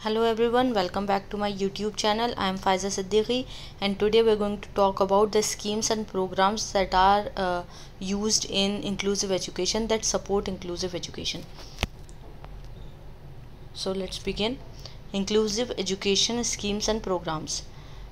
Hello everyone, welcome back to my YouTube channel. I am Faiza Siddiqui and today we are going to talk about the schemes and programs that are used in inclusive education that support inclusive education. So let's begin. Inclusive education schemes and programs.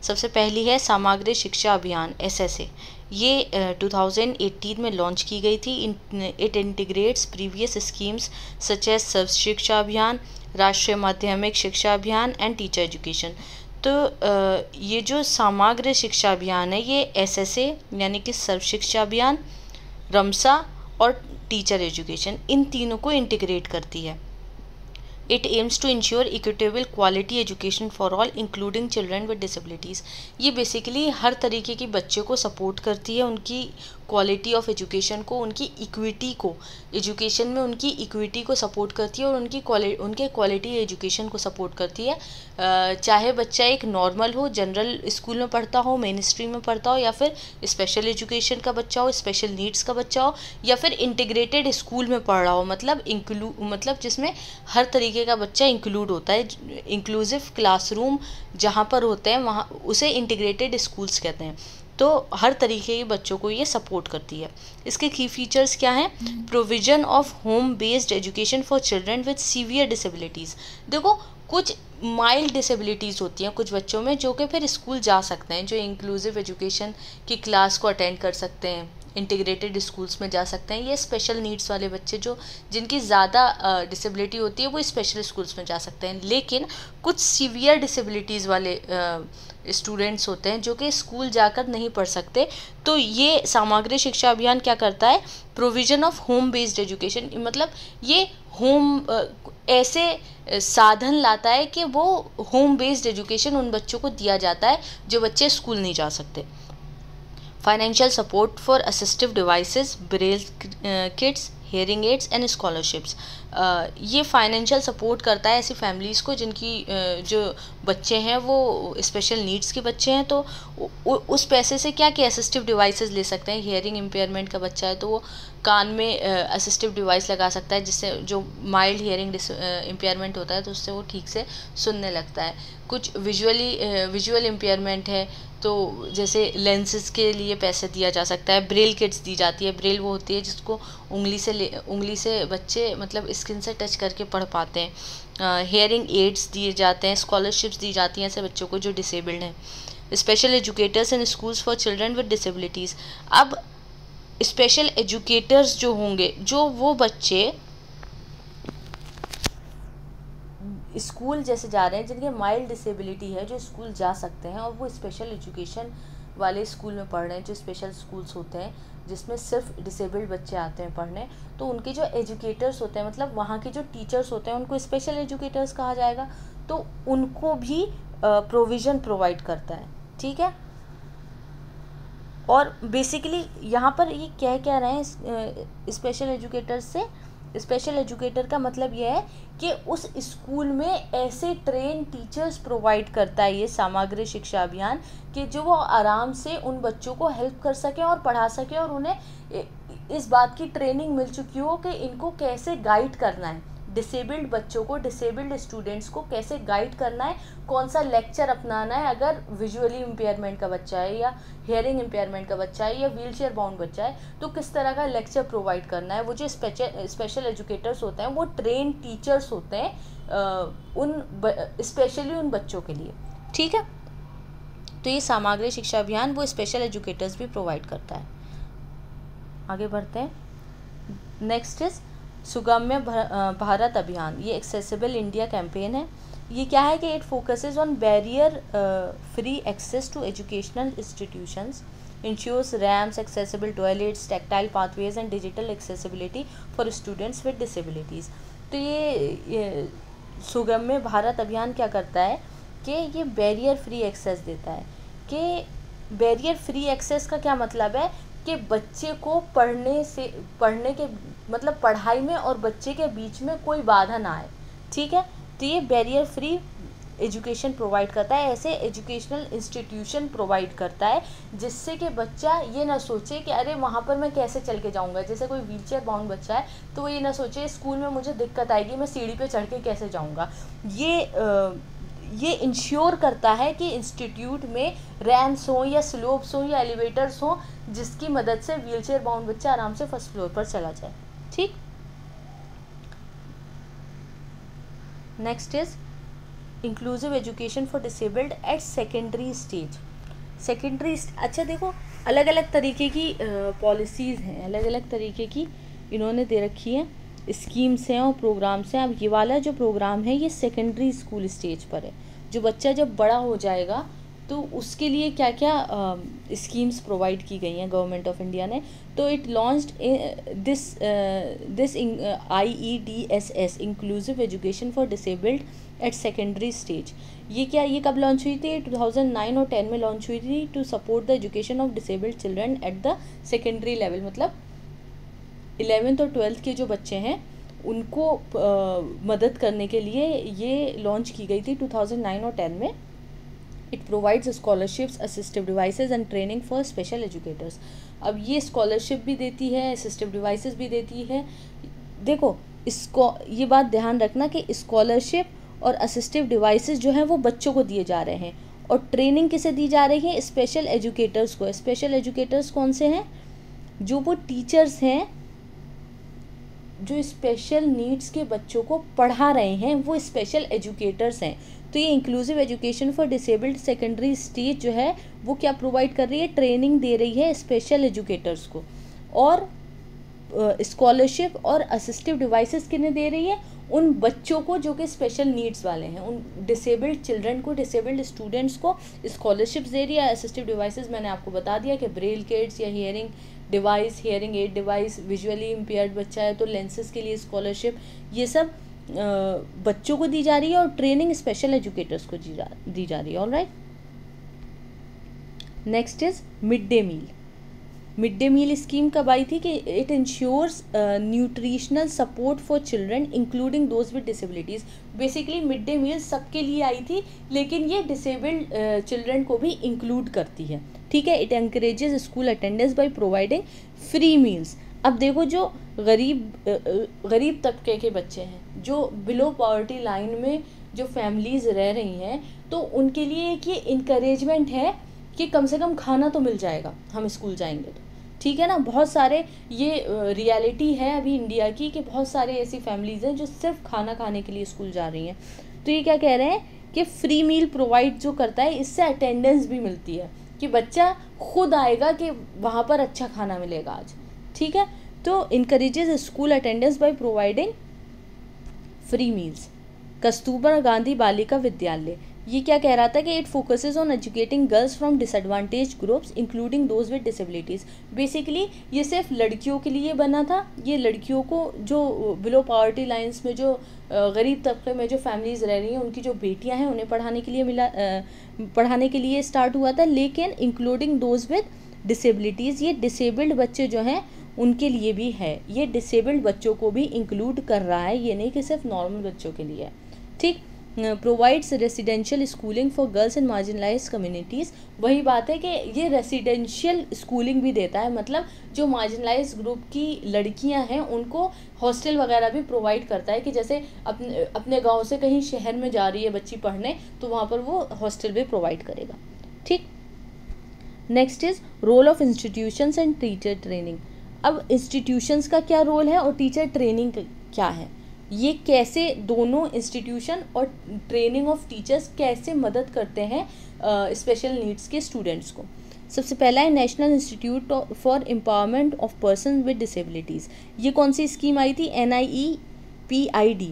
सबसे पहली है समग्र शिक्षा अभियान SSA. ये 2018 में launch की गई थी. It integrates previous schemes such as Sarva Shiksha Abhiyan, राष्ट्रीय माध्यमिक शिक्षा अभियान एंड टीचर एजुकेशन. तो ये जो समग्र शिक्षा अभियान है ये SSA यानी कि सर्व शिक्षा अभियान, रमसा और टीचर एजुकेशन इन तीनों को इंटीग्रेट करती है. It aims to ensure equitable quality education for all including children with disabilities. ये बेसिकली हर तरीके के बच्चों को सपोर्ट करती है, उनकी क्वालिटी ऑफ एजुकेशन को, उनकी इक्विटी को, एजुकेशन में उनकी इक्विटी को सपोर्ट करती है और उनके क्वालिटी एजुकेशन को सपोर्ट करती है. चाहे बच्चा एक नॉर्मल हो, जनरल स्कूल में पढ़ता हो, मेन स्ट्रीम में पढ़ता हो, या फिर स्पेशल एजुकेशन का बच्चा हो, स्पेशल नीड्स का बच्चा हो, या फिर इंटीग्रेटेड स्कूल में पढ़ रहा हो, मतलब जिसमें हर तरीके का बच्चा इंक्लूड होता है. इंक्लूसिव क्लासरूम जहाँ पर होते हैं वहाँ उसे इंटीग्रेटेड स्कूल्स कहते हैं. तो हर तरीके के बच्चों को ये सपोर्ट करती है. इसके की फीचर्स क्या हैं? Provision of home based education for children with severe disabilities. देखो, कुछ माइल्ड डिसेबिलिटीज़ होती हैं कुछ बच्चों में जो कि फिर स्कूल जा सकते हैं, जो इंक्लूसिव एजुकेशन की क्लास को अटेंड कर सकते हैं, इंटीग्रेटेड स्कूल्स में जा सकते हैं. ये स्पेशल नीड्स वाले बच्चे जिनकी ज़्यादा डिसेबिलिटी होती है वो स्पेशल स्कूल्स में जा सकते हैं. लेकिन कुछ सीवियर डिसेबिलिटीज़ वाले स्टूडेंट्स होते हैं जो कि स्कूल जाकर नहीं पढ़ सकते. तो ये समग्र शिक्षा अभियान क्या करता है? Provision of home based education, मतलब ये होम ऐसे साधन लाता है कि वो होम बेस्ड एजुकेशन उन बच्चों को दिया जाता है जो बच्चे स्कूल नहीं जा सकते. Financial support for assistive devices, braille kits, hearing aids and scholarships. ये फाइनेंशियल सपोर्ट करता है ऐसी फैमिलीज़ को जिनकी जो बच्चे हैं वो स्पेशल नीड्स के बच्चे हैं. तो उस पैसे से क्या क्या असिस्टिव डिवाइसेस ले सकते हैं. हियरिंग इम्पेयरमेंट का बच्चा है तो वो कान में असिस्टिव डिवाइस लगा सकता है, जिससे जो माइल्ड हियरिंग इम्पेयरमेंट होता है तो उससे वो ठीक से सुनने लगता है. कुछ विजुअल इम्पेयरमेंट है तो जैसे लेंसेज के लिए पैसे दिया जा सकता है. ब्रेल किट्स दी जाती है. ब्रेल वो होती है जिसको उंगली से बच्चे मतलब स्किन से टच करके पढ़ पाते हैं. हेयरिंग एड्स दिए जाते हैं. स्कॉलरशिप्स दी जाती हैं ऐसे बच्चों को जो डिसेबल्ड हैं. Special educators in schools for children with disabilities. अब स्पेशल एजुकेटर्स जो होंगे, जो वो बच्चे स्कूल जैसे जा रहे हैं जिनके माइल्ड डिसेबिलिटी है, जो स्कूल जा सकते हैं और वो स्पेशल एजुकेशन वाले स्कूल में पढ़ रहे हैं, जो स्पेशल स्कूल्स होते हैं जिसमें सिर्फ डिसेबल्ड बच्चे आते हैं पढ़ने, तो उनके जो एजुकेटर्स होते हैं, मतलब वहाँ के जो टीचर्स होते हैं, उनको स्पेशल एजुकेटर्स कहा जाएगा. तो उनको भी प्रोविज़न प्रोवाइड करता है. ठीक है. और बेसिकली यहाँ पर ये क्या रहे हैं स्पेशल एजुकेटर्स से? स्पेशल एजुकेटर का मतलब यह है कि उस स्कूल में ऐसे ट्रेन टीचर्स प्रोवाइड करता है ये समग्र शिक्षा अभियान कि जो वो आराम से उन बच्चों को हेल्प कर सके और पढ़ा सके, और उन्हें इस बात की ट्रेनिंग मिल चुकी हो कि इनको कैसे गाइड करना है, डिसेबल्ड बच्चों को, डिसेबल्ड स्टूडेंट्स को कैसे गाइड करना है, कौन सा लेक्चर अपनाना है. अगर विजुअली इम्पेयरमेंट का बच्चा है या हेयरिंग इम्पेयरमेंट का बच्चा है या व्हीलचेयर बाउंड बच्चा है तो किस तरह का लेक्चर प्रोवाइड करना है. वो जो स्पेशल एजुकेटर्स होते हैं वो ट्रेन टीचर्स होते हैं स्पेशली उन बच्चों के लिए. ठीक है. तो ये समग्र शिक्षा अभियान वो स्पेशल एजुकेटर्स भी प्रोवाइड करता है. आगे बढ़ते हैं. नेक्स्ट इज सुगम्य भारत अभियान. ये एक्सेसिबल इंडिया कैंपेन है. ये क्या है कि it focuses on barrier free access to educational institutions, ensures ramps, accessible toilets, tactile pathways and digital accessibility for students with disabilities. तो ये सुगम्य भारत अभियान क्या करता है कि ये बैरियर फ्री एक्सेस देता है. कि बैरियर फ्री एक्सेस का क्या मतलब है कि बच्चे को पढ़ने के मतलब पढ़ाई में और बच्चे के बीच में कोई बाधा ना आए. ठीक है. तो ये बैरियर फ्री एजुकेशन प्रोवाइड करता है, ऐसे एजुकेशनल इंस्टीट्यूशन प्रोवाइड करता है जिससे कि बच्चा ये ना सोचे कि अरे वहाँ पर मैं कैसे चल के जाऊँगा। जैसे कोई व्हीलचेयर बाउंड बच्चा है तो वो ये ना सोचे स्कूल में मुझे दिक्कत आएगी, मैं सीढ़ी पे चढ़ के कैसे जाऊँगा। ये इंश्योर करता है कि इंस्टीट्यूट में रैम्प्स हों या स्लोप्स हों या एलिवेटर्स हों जिसकी मदद से व्हीलचेयर बाउंड बच्चा आराम से फर्स्ट फ्लोर पर चला जाए। ठीक, next is inclusive education for disabled at secondary stage. अच्छा देखो, अलग अलग तरीके की पॉलिसीज़ हैं, अलग अलग तरीके की इन्होंने दे रखी हैं, स्कीम्स हैं और प्रोग्राम्स हैं। अब ये वाला जो प्रोग्राम है ये सेकेंडरी स्कूल स्टेज पर है। जो बच्चा जब बड़ा हो जाएगा तो उसके लिए क्या क्या स्कीम्स प्रोवाइड की गई हैं गवर्नमेंट ऑफ इंडिया ने। तो it launched this IEDSS inclusive education for disabled at secondary stage. ये कब लॉन्च हुई थी? 2009 और 10 में लॉन्च हुई थी to support the education of disabled children at the secondary level. मतलब 11th और 12th के जो बच्चे हैं उनको मदद करने के लिए ये लॉन्च की गई थी 2009 और 10 में। It provides scholarships, assistive devices and training for special educators. अब ये स्कॉलरशिप भी देती है, असिस्टिव डिवाइसेस भी देती है। देखो, इसको ये बात ध्यान रखना कि स्कॉलरशिप और असिस्टिव डिवाइसेस जो हैं वो बच्चों को दिए जा रहे हैं और ट्रेनिंग किसे दी जा रही है? स्पेशल एजुकेटर्स को। स्पेशल एजुकेटर्स कौन से हैं? जो वो टीचर्स हैं जो स्पेशल नीड्स के बच्चों को पढ़ा रहे हैं, वो स्पेशल एजुकेटर्स हैं। तो ये inclusive education for disabled secondary stage जो है वो क्या प्रोवाइड कर रही है? ट्रेनिंग दे रही है स्पेशल एजुकेटर्स को। और स्कॉलरशिप और असिस्टिव डिवाइसेस किन्हें दे रही है? उन बच्चों को जो कि स्पेशल नीड्स वाले हैं, उन डिसेबल्ड चिल्ड्रन को, डिसेबल्ड स्टूडेंट्स को स्कॉलरशिप्स दे रही है। असिस्टिव डिवाइसेस मैंने आपको बता दिया कि ब्रेल किड्स या hearing device, hearing aid device, visually impaired बच्चा है तो लेंसेज के लिए स्कॉलरशिप, ये सब बच्चों को दी जा रही है और ट्रेनिंग स्पेशल एजुकेटर्स को दी जा रही है। Alright, next is mid day meal. Mid day meal scheme कब आई थी? कि it ensures nutritional support for children including those with disabilities. Basically mid day meal सबके लिए आई थी, लेकिन ये डिसेबल्ड चिल्ड्रन को भी इंक्लूड करती है। ठीक है, it encourages school attendance by providing free meals. अब देखो, जो गरीब तबके के बच्चे हैं, जो बिलो पॉवर्टी लाइन में जो फैमिलीज़ रह रही हैं, तो उनके लिए एक ये इंकरेजमेंट है कि कम से कम खाना तो मिल जाएगा, हम स्कूल जाएंगे तो। ठीक है ना, बहुत सारे ये रियलिटी है अभी इंडिया की कि बहुत सारे ऐसी फैमिलीज़ हैं जो सिर्फ खाना खाने के लिए स्कूल जा रही हैं। तो ये क्या कह रहे हैं कि फ्री मील प्रोवाइड जो करता है, इससे अटेंडेंस भी मिलती है कि बच्चा खुद आएगा कि वहाँ पर अच्छा खाना मिलेगा आज। ठीक है, तो encourages school attendance by providing free meals. Kasturba Gandhi Balika Vidyalaya, ये क्या कह रहा था कि it focuses on educating girls from disadvantage groups including those with disabilities. Basically ये सिर्फ लड़कियों के लिए बना था। ये लड़कियों को जो बिलो पॉवर्टी लाइंस में, जो गरीब तबके में जो फैमिलीज़ रह रही हैं, उनकी जो बेटियां हैं उन्हें पढ़ाने के लिए स्टार्ट हुआ था। लेकिन इंक्लूडिंग दोज विद डिसेबिलिटीज़, ये डिसेबल्ड बच्चे जो हैं उनके लिए भी है। ये डिसेबल्ड बच्चों को भी इंक्लूड कर रहा है, ये नहीं कि सिर्फ नॉर्मल बच्चों के लिए है। ठीक, provides residential schooling for girls in marginalised communities. वही बात है कि ये रेसिडेंशियल स्कूलिंग भी देता है, मतलब जो मार्जिनलाइज्ड ग्रुप की लड़कियां हैं उनको हॉस्टल वगैरह भी प्रोवाइड करता है कि जैसे अपने गांव से कहीं शहर में जा रही है बच्ची पढ़ने, तो वहाँ पर वो हॉस्टल भी प्रोवाइड करेगा। ठीक, next is role of institutions and teacher training. अब इंस्टीट्यूशंस का क्या रोल है और टीचर ट्रेनिंग क्या है, ये कैसे दोनों इंस्टीट्यूशन और ट्रेनिंग ऑफ टीचर्स कैसे मदद करते हैं स्पेशल नीड्स के स्टूडेंट्स को। सबसे पहला है national institute for empowerment of person with disabilities. ये कौन सी स्कीम आई थी? NIEPID।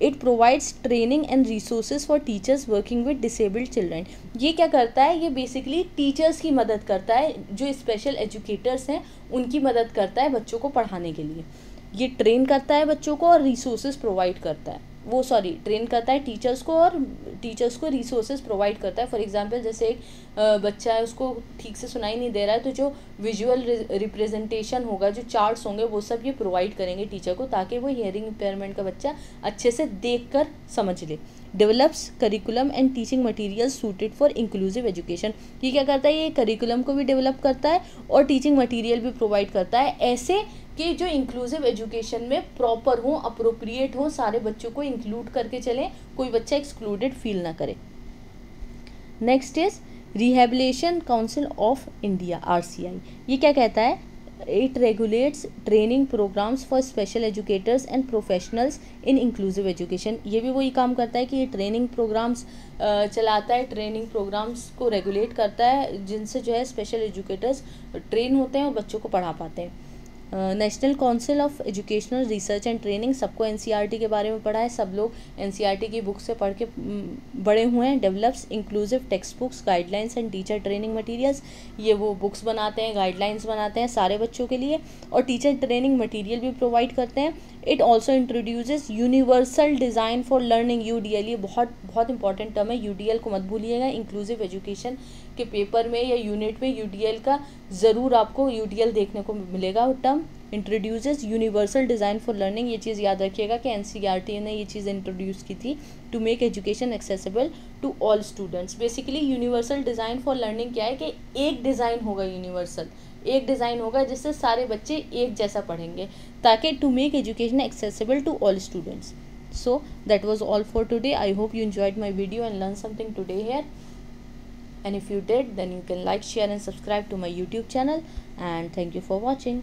It provides training and resources for teachers working with disabled children. ये क्या करता है? ये बेसिकली टीचर्स की मदद करता है, जो स्पेशल एजुकेटर्स हैं उनकी मदद करता है बच्चों को पढ़ाने के लिए। ये ट्रेन करता है बच्चों को और रिसोर्सेज प्रोवाइड करता है। ट्रेन करता है टीचर्स को, और टीचर्स को रिसोर्सेज प्रोवाइड करता है। फॉर एग्जांपल जैसे एक बच्चा है, उसको ठीक से सुनाई नहीं दे रहा है, तो जो विजुअल रिप्रेजेंटेशन होगा, जो चार्ट्स होंगे, वो सब ये प्रोवाइड करेंगे टीचर को, ताकि वो हियरिंग इम्पेयरमेंट का बच्चा अच्छे से देख कर समझ ले। Develops curriculum and teaching material suited for inclusive education. ये क्या करता है, ये करिकुलम को भी डेवलप करता है और टीचिंग मटेरियल भी प्रोवाइड करता है, ऐसे कि जो इंक्लूसिव एजुकेशन में प्रॉपर हो, अप्रोप्रिएट हो, सारे बच्चों को इंक्लूड करके चलें, कोई बच्चा एक्सक्लूडेड फील ना करे। Next is rehabilitation council of India, RCI। ये क्या कहता है, it regulates training programs for special educators and professionals in inclusive education. ये भी वही काम करता है कि ये ट्रेनिंग प्रोग्राम्स चलाता है, ट्रेनिंग प्रोग्राम्स को रेगुलेट करता है, जिनसे जो है स्पेशल एजुकेटर्स ट्रेन होते हैं और बच्चों को पढ़ा पाते हैं। National council of educational research and training, सबको NCERT के बारे में पढ़ा है, सब लोग NCERT की बुक से पढ़ के बड़े हुए हैं। Develops inclusive text books, guidelines and teacher training materials. ये वो बुक्स बनाते हैं, गाइडलाइंस बनाते हैं सारे बच्चों के लिए, और टीचर ट्रेनिंग मटेरियल भी प्रोवाइड करते हैं। It also introduces universal design for learning, UDL। ये बहुत बहुत इंपॉर्टेंट टर्म है, UDL को मत भूलिएगा। इंक्लूसिव एजुकेशन के पेपर में या यूनिट में UDL का ज़रूर आपको UDL देखने को मिलेगा। वो term introduces universal design for learning, ये चीज़ याद रखिएगा कि NCERT ने ये चीज़ इंट्रोड्यूस की थी, to make education accessible to all students. Basically universal design for learning क्या है कि एक डिज़ाइन होगा, यूनिवर्सल एक डिज़ाइन होगा जिससे सारे बच्चे एक जैसा पढ़ेंगे, ताकि to make education accessible to all students. So that was all for today. I hope you enjoyed my video and learned something today here. And if you did, then you can like, share and subscribe to my YouTube channel. And thank you for watching.